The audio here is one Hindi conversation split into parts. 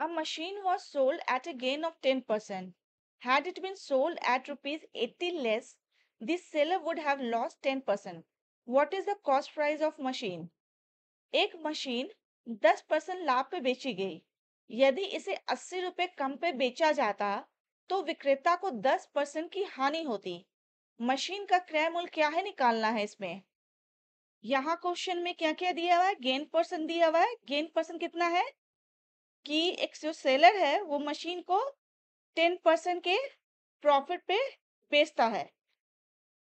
A machine was sold at a gain of 10%. Had it been sold at rupees 80 less, the seller would have lost 10%. What is the cost price of machine? एक मशीन 10% लाभ पे बेची गई। यदि इसे 80 रुपए कम पे बेचा जाता तो विक्रेता को 10% की हानि होती। मशीन का क्रय मूल्य क्या है निकालना है इसमें। यहाँ क्वेश्चन में क्या क्या दिया हुआ है, गेन पर्सन दिया हुआ है। गेन पर्सन कितना है कि एक जो सेलर है वो मशीन को 10% के प्रॉफिट पे बेचता है,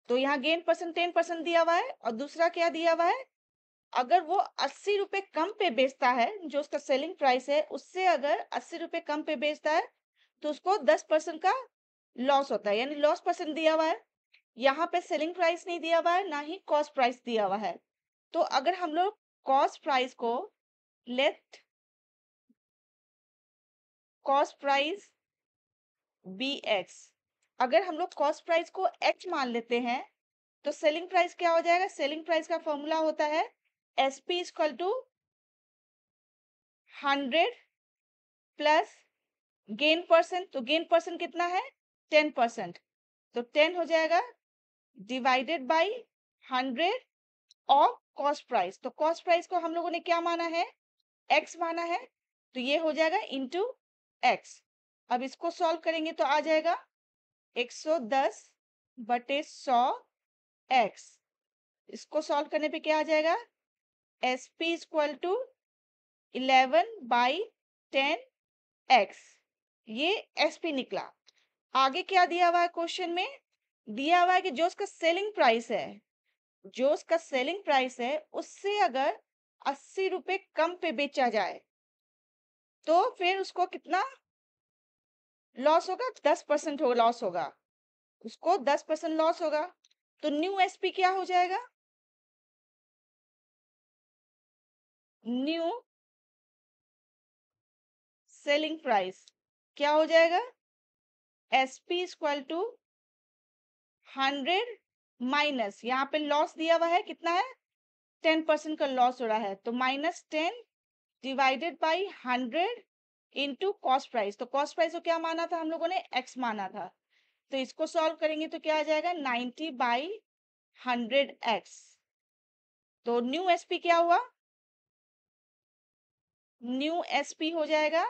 तो यहाँ गेन पर्सन 10% दिया हुआ है। और दूसरा क्या दिया हुआ है, अगर वो 80 रुपए कम पे बेचता है, जो उसका सेलिंग प्राइस है उससे अगर 80 रुपए कम पे बेचता है तो उसको 10% का लॉस होता है, यानी लॉस पर्सन दिया हुआ है। यहाँ पे सेलिंग प्राइस नहीं दिया हुआ है, ना ही कॉस्ट प्राइस दिया हुआ है। तो अगर हम लोग कॉस्ट प्राइस को let cost price be X, अगर हम लोग कॉस्ट प्राइस को एक्स मान लेते हैं तो सेलिंग प्राइस क्या हो जाएगा। सेलिंग प्राइस का फॉर्मूला होता है S P equal to 100 plus gain percent. तो गेन पर्सन कितना है 10%, तो 10 हो जाएगा divided by 100 of cost price. तो कॉस्ट प्राइस को हम लोगों ने क्या माना है, एक्स माना है, तो ये हो जाएगा इंटू एक्स। अब इसको सॉल्व करेंगे तो आ जाएगा 110 बटे 100 एक्स। इसको सॉल्व करने पे क्या आ जाएगा, S P equal to 11/10x। ये एस पी निकला। आगे क्या दिया हुआ है क्वेश्चन में, दिया हुआ है कि जो उसका सेलिंग प्राइस है, जो उसका सेलिंग प्राइस है उससे अगर 80 रुपए कम पे बेचा जाए तो फिर उसको कितना लॉस होगा, 10% हो लॉस होगा, उसको 10% लॉस होगा। तो न्यू एसपी क्या हो जाएगा, न्यू सेलिंग प्राइस क्या हो जाएगा, एसपी इक्वल टू 100 माइनस, यहाँ पे लॉस दिया हुआ है कितना है 10% का लॉस हो रहा है, तो -10 divided by 100 into cost price. तो कॉस्ट प्राइस को क्या माना था हम लोगों ने, एक्स माना था। तो इसको सॉल्व करेंगे तो क्या आ जाएगा 90/100x। तो न्यू एसपी क्या हुआ, न्यू एसपी हो जाएगा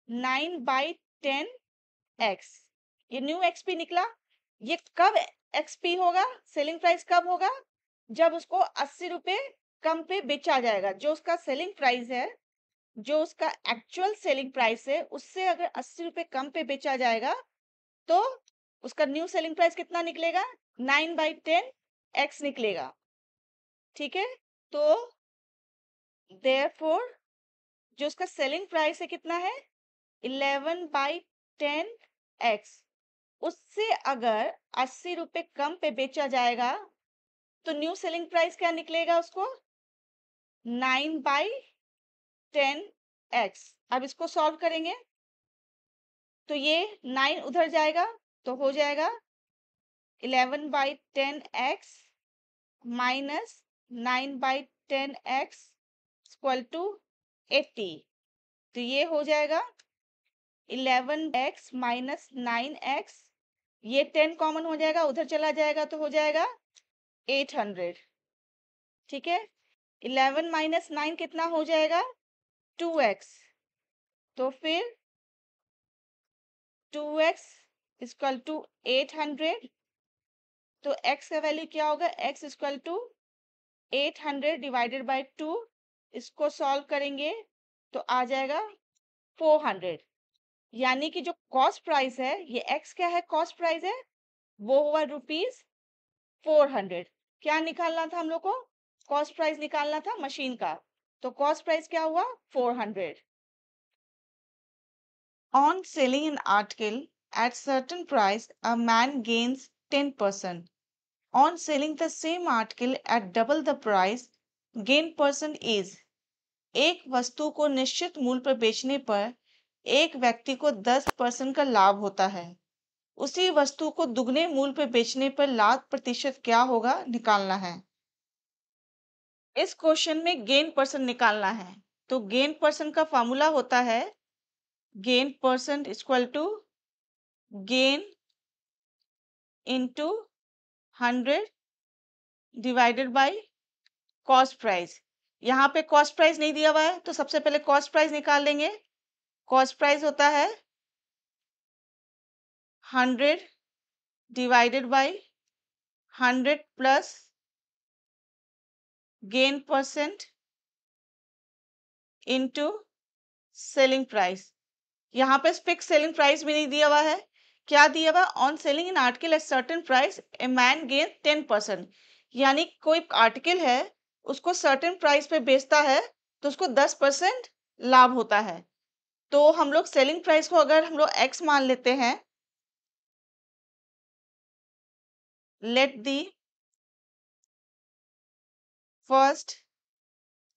9/10x। ये न्यू एक्सपी निकला। ये कब एक्सपी होगा, सेलिंग प्राइस कब होगा, जब उसको 80 रुपए कम पे बेचा जाएगा। जो उसका सेलिंग प्राइस है, जो उसका एक्चुअल सेलिंग प्राइस है उससे अगर 80 रुपए कम पे बेचा जाएगा तो उसका न्यू सेलिंग प्राइस कितना निकलेगा, 9/10x निकलेगा। ठीक है, तो देयरफॉर जो उसका सेलिंग प्राइस है कितना है 11/10x, उससे अगर 80 रुपए कम पे बेचा जाएगा तो न्यू सेलिंग प्राइस क्या निकलेगा उसको 9/10x। अब इसको सॉल्व करेंगे तो ये 9 उधर जाएगा तो हो जाएगा 11/10x minus 9/10x equal to 80। तो ये हो जाएगा 11x माइनस 9x, ये 10 कॉमन हो जाएगा, उधर चला जाएगा तो हो जाएगा 800। ठीक है, 11 माइनस 9 कितना हो जाएगा 2x, तो फिर 2x इक्वल टू 800। तो x का वैल्यू क्या होगा, x equal to 800 divided by 2। इसको सॉल्व करेंगे तो आ जाएगा 400। यानी कि जो कॉस्ट प्राइस है, ये x क्या है कॉस्ट प्राइस है, वो हुआ ₹400। क्या निकालना था हम लोग को, कॉस्ट प्राइस निकालना था मशीन का, तो कॉस्ट प्राइस क्या हुआ 400। On selling an article at certain price, a man gains 10%. On selling the same article at double the price, gain percent is। एक वस्तु को निश्चित मूल्य पर बेचने पर एक व्यक्ति को 10% का लाभ होता है। उसी वस्तु को दुगने मूल्य पर बेचने पर लाभ प्रतिशत क्या होगा निकालना है। इस क्वेश्चन में गेन पर्सन निकालना है। तो गेन पर्सन का फॉर्मूला होता है gain percent equal to gain into 100 divided by cost price. यहाँ पे कॉस्ट प्राइस नहीं दिया हुआ है तो सबसे पहले कॉस्ट प्राइस निकाल लेंगे। कॉस्ट प्राइस होता है 100 divided by 100 plus gain percent into selling price. यहाँ पे फिक्स सेलिंग प्राइस भी नहीं दिया हुआ है। क्या दिया हुआ? On selling in article at certain price a man gain 10%। यानी कोई आर्टिकल है उसको सर्टेन प्राइस पे बेचता है तो उसको 10% लाभ होता है। तो हम लोग सेलिंग प्राइस को अगर हम लोग एक्स मान लेते हैं, let the first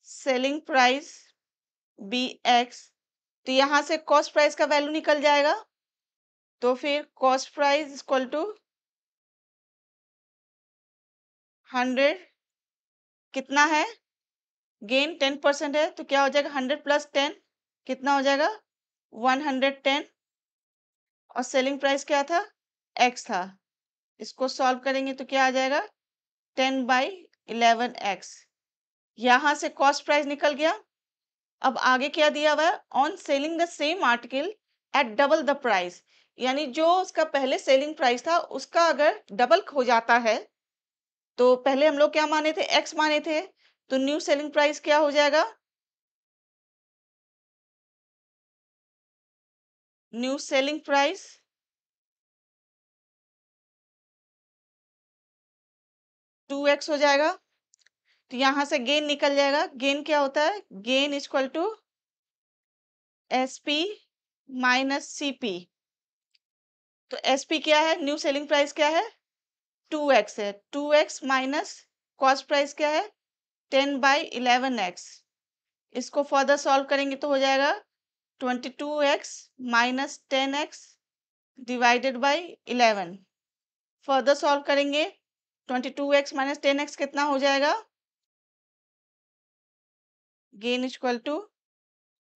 selling price be x, तो यहां से कॉस्ट प्राइस का वैल्यू निकल जाएगा। तो फिर कॉस्ट प्राइस इक्वल टू 100, कितना है? गेन 10% है तो क्या हो जाएगा? 100 प्लस 10 कितना हो जाएगा? 110। और सेलिंग प्राइस क्या था? एक्स था। इसको सॉल्व करेंगे तो क्या आ जाएगा? 10/11x। यहां से कॉस्ट प्राइस निकल गया। अब आगे क्या दिया हुआ है? On selling the same article at double the price. यानी जो उसका पहले सेलिंग प्राइस था उसका अगर डबल हो जाता है, तो पहले हम लोग क्या माने थे? एक्स माने थे। तो न्यू सेलिंग प्राइस क्या हो जाएगा? न्यू सेलिंग प्राइस 2x हो जाएगा। तो यहां से गेन निकल जाएगा। गेन क्या होता है? Gain equal to SP minus CP. तो एसपी क्या है? न्यू सेलिंग प्राइस क्या है? 2x है। 2x माइनस कॉस्ट प्राइस क्या है? 10/11x। इसको फर्दर सॉल्व करेंगे तो हो जाएगा 22x minus 10x divided by 11। Further solve करेंगे 22x माइनस 10x कितना हो जाएगा? गेन इक्वल टू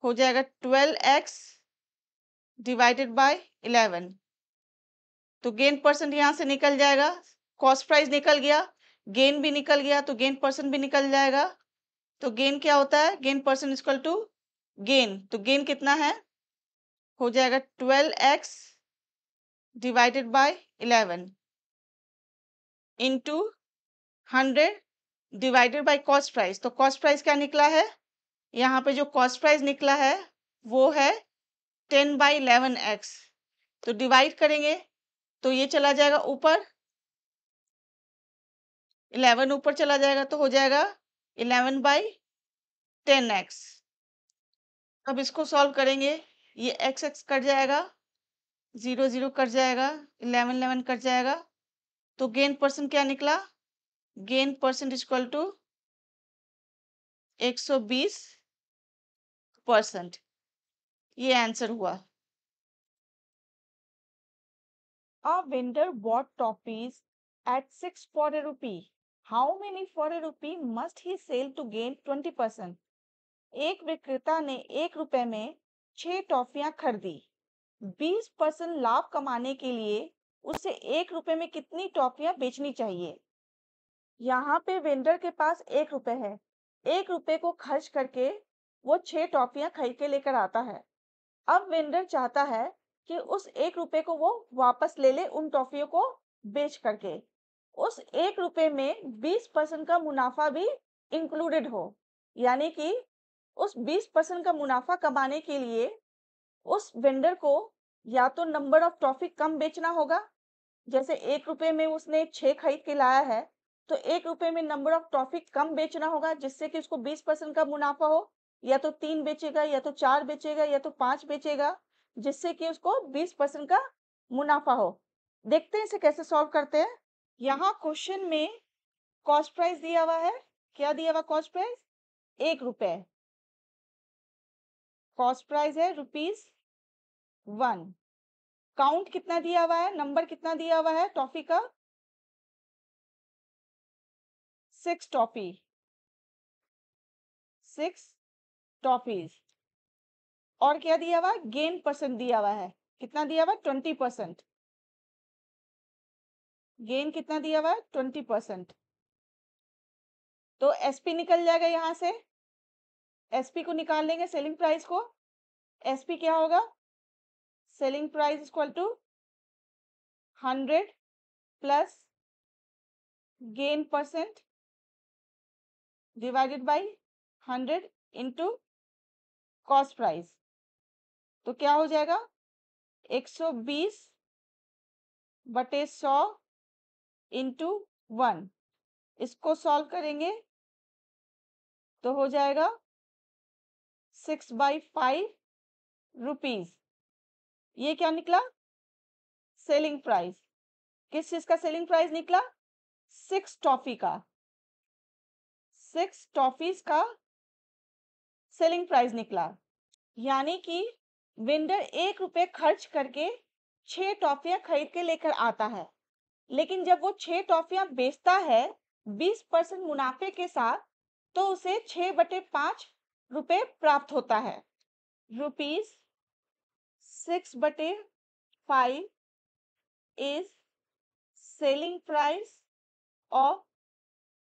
हो जाएगा 12x डिवाइडेड बाय 11। तो गेन परसेंट यहां से निकल जाएगा। कॉस्ट प्राइस निकल गया, गेन भी निकल गया, तो गेन परसेंट भी निकल जाएगा। तो गेन क्या होता है? Gain percent equal to gain, तो गेन कितना है? हो जाएगा 12x divided by 11 into 100 divided by cost price. तो कॉस्ट प्राइस क्या निकला है? यहाँ पे जो कॉस्ट प्राइस निकला है वो है 10/11x। तो डिवाइड करेंगे तो ये चला जाएगा ऊपर, 11 ऊपर चला जाएगा तो हो जाएगा 11/10x। अब इसको सॉल्व करेंगे, ये एक्स एक्स कट जाएगा, 0 0 कट जाएगा, 11 11 कट जाएगा। तो गेन परसेंट क्या निकला? Gain percent equal to 120%। ये आंसर हुआ। A vendor bought toffees at 6 for a rupee. How many for a rupee must he sell to gain 20%? एक विक्रेता ने 1 रुपए में 6 टॉफियां खरीदी। 20% लाभ कमाने के लिए उसे 1 रुपए में कितनी टॉफियां बेचनी चाहिए? यहाँ पे वेंडर के पास 1 रुपए है। 1 रुपए को खर्च करके वो 6 टॉफियां खरीद के लेकर आता है। अब वेंडर चाहता है कि उस 1 रुपए को वो वापस ले ले उन टॉफियों को बेच करके। उस 1 रुपए में 20% का मुनाफा भी इंक्लूडेड हो। यानी कि उस 20% का मुनाफा कमाने के लिए उस वेंडर को या तो नंबर ऑफ टॉफी कम बेचना होगा, जैसे 1 रुपए में उसने 6 खरीद के लाया है, तो 1 रुपए में नंबर ऑफ टॉफी कम बेचना होगा जिससे कि उसको 20% का मुनाफा हो। या तो 3 बेचेगा, या तो 4 बेचेगा, या तो 5 बेचेगा, जिससे कि उसको 20% का मुनाफा हो। देखते हैं इसे कैसे सॉल्व करते हैं। यहाँ क्वेश्चन में कॉस्ट प्राइस दिया हुआ है। क्या दिया हुआ कॉस्ट प्राइस? 1 रुपए। कॉस्ट प्राइस है ₹1। काउंट कितना दिया हुआ है? नंबर कितना दिया हुआ है टॉफी का? 6 टॉफी, 6 टॉफीज। और क्या दिया हुआ है, गेन परसेंट दिया हुआ है। कितना दिया हुआ है, 20%। गेन कितना दिया हुआ है, 20%। तो एसपी निकल जाएगा यहां से, एसपी को निकाल लेंगे, सेलिंग प्राइस को। एसपी क्या होगा, selling price equal to 100 plus gain percent divided by 100 into cost price. तो क्या हो जाएगा, 120 बटे 100 इंटू 1। इसको सॉल्व करेंगे तो हो जाएगा 6/5 रुपीज। ये क्या निकला, सेलिंग प्राइस। किस चीज का सेलिंग प्राइस निकला, 6 टॉफी का, 6 टॉफीज का सेलिंग प्राइस निकला। यानी कि वेंडर 1 रुपए खर्च करके 6 टॉफियां खरीद के लेकर आता है, लेकिन जब वो 6 टॉफियां बेचता है 20% मुनाफे के साथ, तो उसे 6/5 रुपए प्राप्त होता है। Rupees 6/5 is selling price of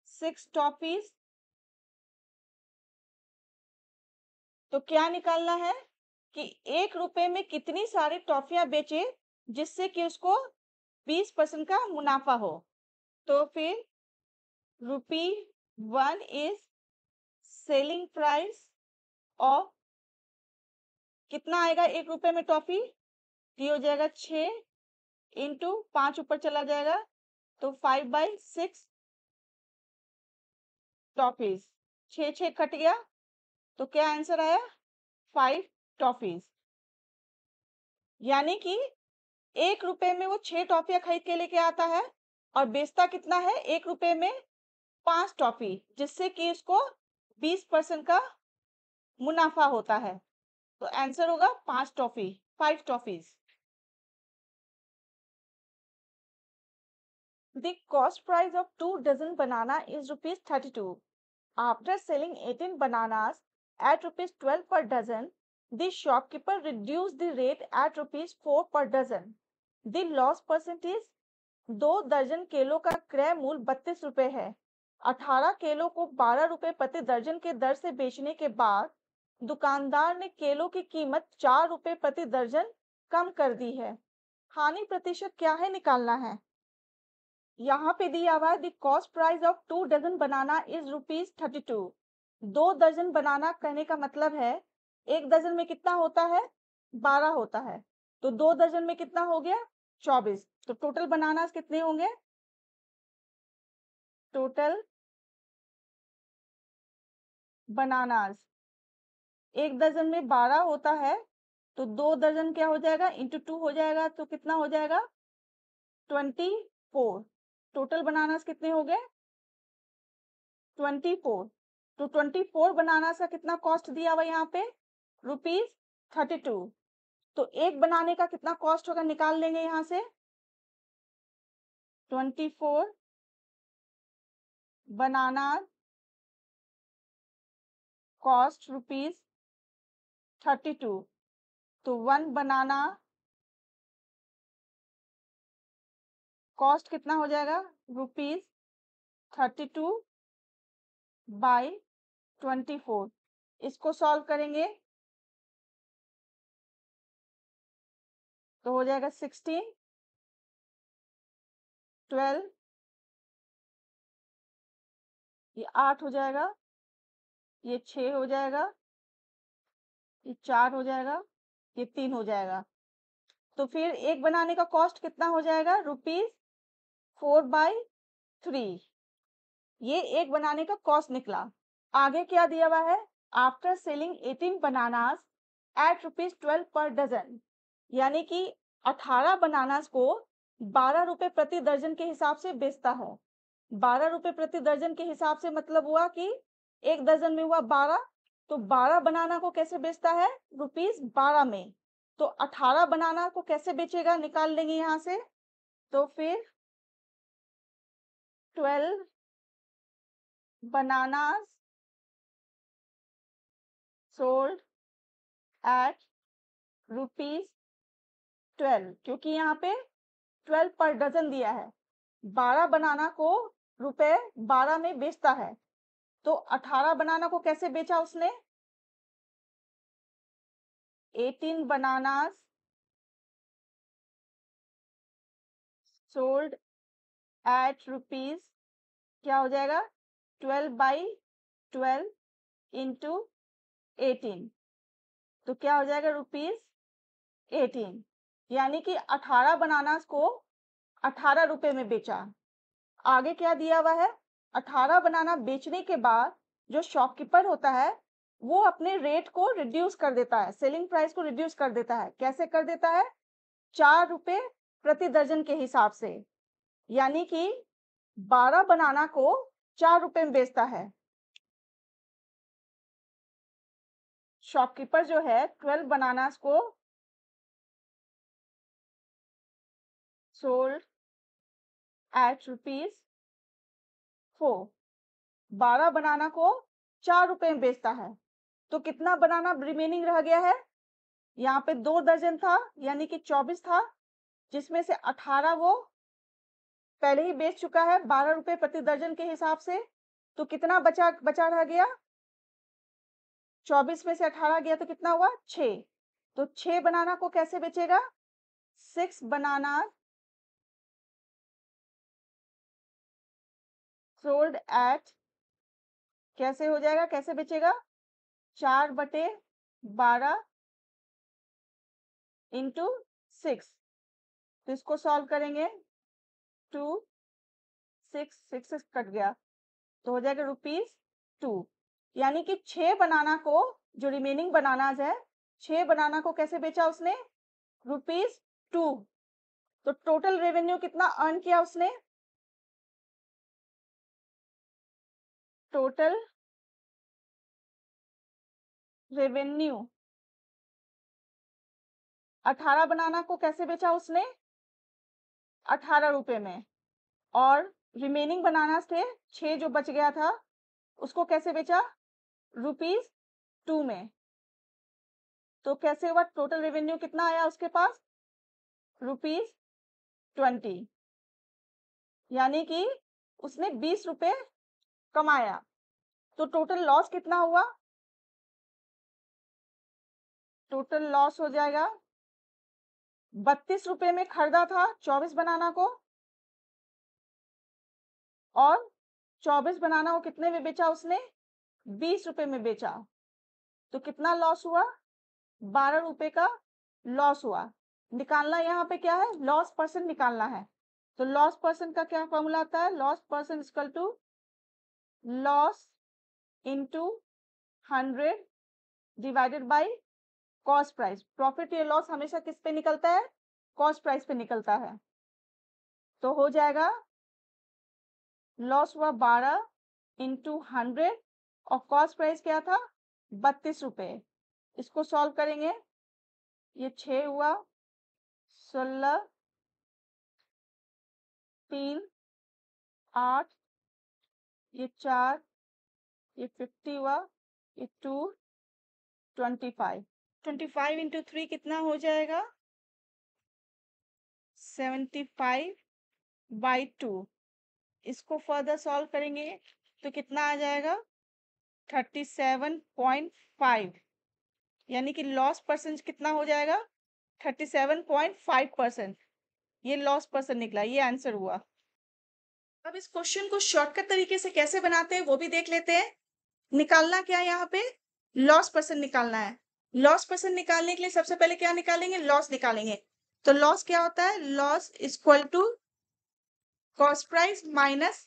6 toffees. तो क्या निकालना है कि 1 रुपए में कितनी सारी टॉफियां बेचे जिससे कि उसको 20% का मुनाफा हो। तो फिर ₹1 इज सेलिंग प्राइस ऑफ, कितना आएगा 1 रुपए में टॉफी, ये हो जाएगा 6 इंटू 5 ऊपर चला जाएगा, तो 5/6 टॉफीज। 6 कट गया, तो क्या आंसर आया, 5 टॉफीज। यानी कि 1 रुपए में वो 6 टॉफियां खरीद के लेके आता है और बेचता कितना है, 1 रुपए में 5 टॉफी, जिससे कि इसको 20% का मुनाफा होता है। तो आंसर होगा 5 toffee, 5 toffees. The cost price of 2 dozen banana is ₹32. After selling 18 bananas at ₹12 per dozen, the shopkeeper reduced the rate at ₹4 per dozen. The loss percent is, 2 दर्जन केलों का क्रय मूल्य 32 रुपए है। 18 केलों को 12 रुपए प्रति दर्जन के दर से बेचने के बाद दुकानदार ने केलों की कीमत 4 रुपए प्रति दर्जन कम कर दी है। हानि प्रतिशत क्या है, निकालना है। यहाँ पे दिया हुआ है, the cost price of 2 dozen banana is ₹32। 2 दर्जन बनाना कहने का मतलब है, 1 दर्जन में कितना होता है, 12 होता है, तो 2 दर्जन में कितना हो गया, 24। तो टोटल बनाना कितने होंगे, टोटल बनानास 1 दर्जन में 12 होता है, तो 2 दर्जन क्या हो जाएगा, इंटू 2 हो जाएगा, तो कितना हो जाएगा, 24। टोटल बनानास कितने हो गए, 24। तो 24 बनानास का कितना कॉस्ट दिया हुआ यहाँ पे, ₹32। तो एक बनाने का कितना कॉस्ट होगा, निकाल लेंगे यहाँ से। 24 बनाना कॉस्ट ₹32। तो 1 बनाना कॉस्ट कितना हो जाएगा, ₹32 बाई 24। इसको सॉल्व करेंगे तो हो जाएगा 16, 12, ये 8 हो जाएगा, ये 6 हो जाएगा, ये 4 हो जाएगा, ये 3 हो जाएगा। तो फिर एक बनाने का कॉस्ट कितना हो जाएगा, ₹4/3। ये एक बनाने का कॉस्ट निकला। आगे क्या दिया हुआ है, आफ्टर सेलिंग 18 बनानास एट ₹12 पर डजन, यानी कि 18 बनानास को 12 रुपए प्रति दर्जन के हिसाब से बेचता है। 12 रुपए प्रति दर्जन के हिसाब से मतलब हुआ कि 1 दर्जन में हुआ 12, तो 12 बनाना को कैसे बेचता है, ₹12 में। तो 18 बनाना को कैसे बेचेगा, निकाल लेंगे यहाँ से। तो फिर 12 bananas sold एट ₹12, क्योंकि यहाँ पे 12 पर डजन दिया है। 12 बनाना को ₹12 में बेचता है, तो 18 बनाना को कैसे बेचा उसने? 18 bananas sold at rupees, क्या हो जाएगा? 12/12 into 18, तो क्या हो जाएगा? ₹18, यानी कि 18 बनानास को 18 रुपए में बेचा। आगे क्या दिया हुआ है? 18 बनाना बेचने के बाद जो शॉपकीपर होता है वो अपने रेट को रिड्यूस कर देता है, सेलिंग प्राइस को रिड्यूस कर देता है। कैसे कर देता है? 4 रुपए प्रति दर्जन के हिसाब से, यानी कि 12 बनाना को 4 रुपए में बेचता है। शॉपकीपर जो है 12 बनानास को सोल्ड एट ₹4, 12 बनाना को 4 रुपए में बेचता है। तो कितना बनाना रिमेनिंग रह गया है? यहाँ पे 2 दर्जन था, यानी कि 24 था, जिसमें से 18 वो पहले ही बेच चुका है 12 रुपए प्रति दर्जन के हिसाब से। तो कितना बचा रह गया? 24 में से 18 गया तो कितना हुआ? 6। तो 6 बनाना को कैसे बेचेगा? 6 बनाना सोल्ड एट, कैसे हो जाएगा? कैसे बेचेगा? 4/12 इंटू 6। तो इसको सॉल्व करेंगे, 2 6 कट गया, तो हो जाएगा ₹2। यानी कि 6 बनाना को, जो रिमेनिंग बनानाज है, 6 बनाना को कैसे बेचा उसने? ₹2। तो टोटल रेवेन्यू कितना अर्न किया उसने? टोटल रेवेन्यू 18 बनाना को कैसे बेचा उसने? 18 रुपए में। और रिमेनिंग बनानास थे 6 जो बच गया था, उसको कैसे बेचा? ₹2 में। तो कैसे हुआ? टोटल रेवेन्यू कितना आया उसके पास? ₹20, यानी कि उसने 20 रुपए कमाया। तो टोटल लॉस कितना हुआ? टोटल लॉस हो जाएगा, 32 रुपए में खरीदा था 24 बनाना को, और 24 बनाना को कितने में बेचा उसने? 20 रुपए में बेचा। तो कितना लॉस हुआ? 12 रुपए का लॉस हुआ। निकालना यहाँ पे क्या है? लॉस परसेंट निकालना है। तो लॉस परसेंट का क्या फॉर्मूला आता है? Loss percent equal to loss into 100 divided by cost price. Profit या लॉस हमेशा किस पे निकलता है? कॉस्ट प्राइस पे निकलता है। तो हो जाएगा, लॉस हुआ 12 इंटू 100 और कॉस्ट प्राइस क्या था? 32 रुपए। इसको सॉल्व करेंगे, ये 6 हुआ, 16, 3, 8, ये 4, ये 50 हुआ, ये 2, 25। 25 इंटू 3 कितना हो जाएगा? 75/2। इसको फर्दर सॉल्व करेंगे तो कितना आ जाएगा? 37.5, यानी कि लॉस परसेंट कितना हो जाएगा? 37.5%। ये लॉस परसेंट निकला, ये आंसर हुआ। अब इस क्वेश्चन को शॉर्टकट तरीके से कैसे बनाते हैं वो भी देख लेते हैं। निकालना क्या है यहाँ पे? लॉस परसेंट निकालना है। लॉस परसेंट निकालने के लिए सबसे पहले क्या निकालेंगे? लॉस निकालेंगे। तो लॉस क्या होता है? Loss equal to cost price minus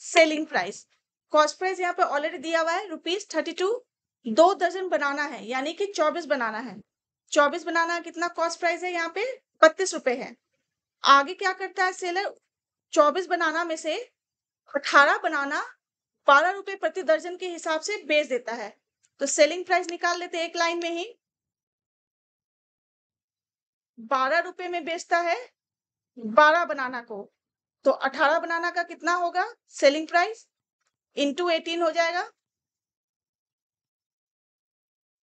selling price. Cost price यहाँ पे ऑलरेडी दिया हुआ है ₹32। 2 दर्जन बनाना है, यानी कि 24 बनाना है। 24 बनाना कितना कॉस्ट प्राइस है? यहाँ पे 32 रुपए है। आगे क्या करता है सेलर? 24 बनाना में से 18 बनाना 12 रुपए प्रति दर्जन के हिसाब से बेच देता है। तो सेलिंग प्राइस निकाल लेते हैं एक लाइन में ही। 12 रुपए में बेचता है 12 बनाना को, तो 18 बनाना का कितना होगा सेलिंग प्राइस? इंटू 18 हो जाएगा।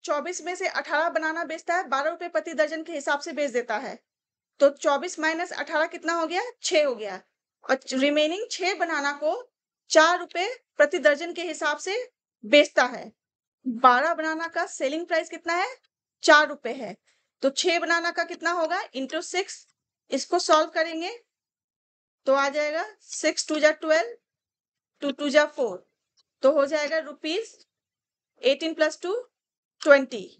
24 में से 18 बनाना बेचता है, 12 रुपए प्रति दर्जन के हिसाब से बेच देता है। तो 24 माइनस 18 कितना हो गया? 6 हो गया। और रिमेनिंग 6 बनाना को 4 रुपए प्रति दर्जन के हिसाब से बेचता है। 12 बनाना का सेलिंग प्राइस कितना है? 4 रुपए है। तो 6 बनाना का कितना होगा? इंटू 6। इसको सॉल्व करेंगे तो आ जाएगा 6 2 जा 12, 2 2 जा 4, तो हो जाएगा रुपीज 18 प्लस 2 20,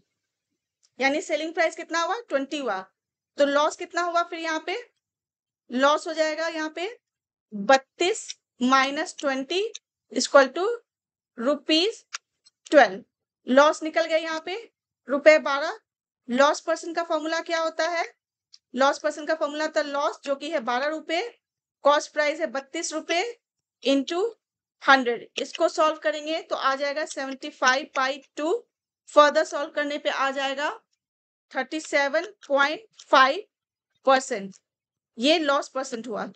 यानी सेलिंग प्राइस कितना हुआ? 20 हुआ। तो लॉस कितना हुआ फिर यहाँ पे? लॉस हो जाएगा यहाँ पे 32 minus 20 equal to rupees 12। Loss निकल गया यहाँ पे रुपए 12। लॉस पर्सन का फॉर्मूला क्या होता है? लॉस पर्सन का फॉर्मूला था लॉस, जो कि है 12 रुपए, कॉस्ट प्राइस है 32 रुपए इंटू 100। इसको सॉल्व करेंगे तो आ जाएगा 75/2। फर्दर सॉल्व करने पे आ जाएगा 37.5%। ये लॉस परसेंट हुआ।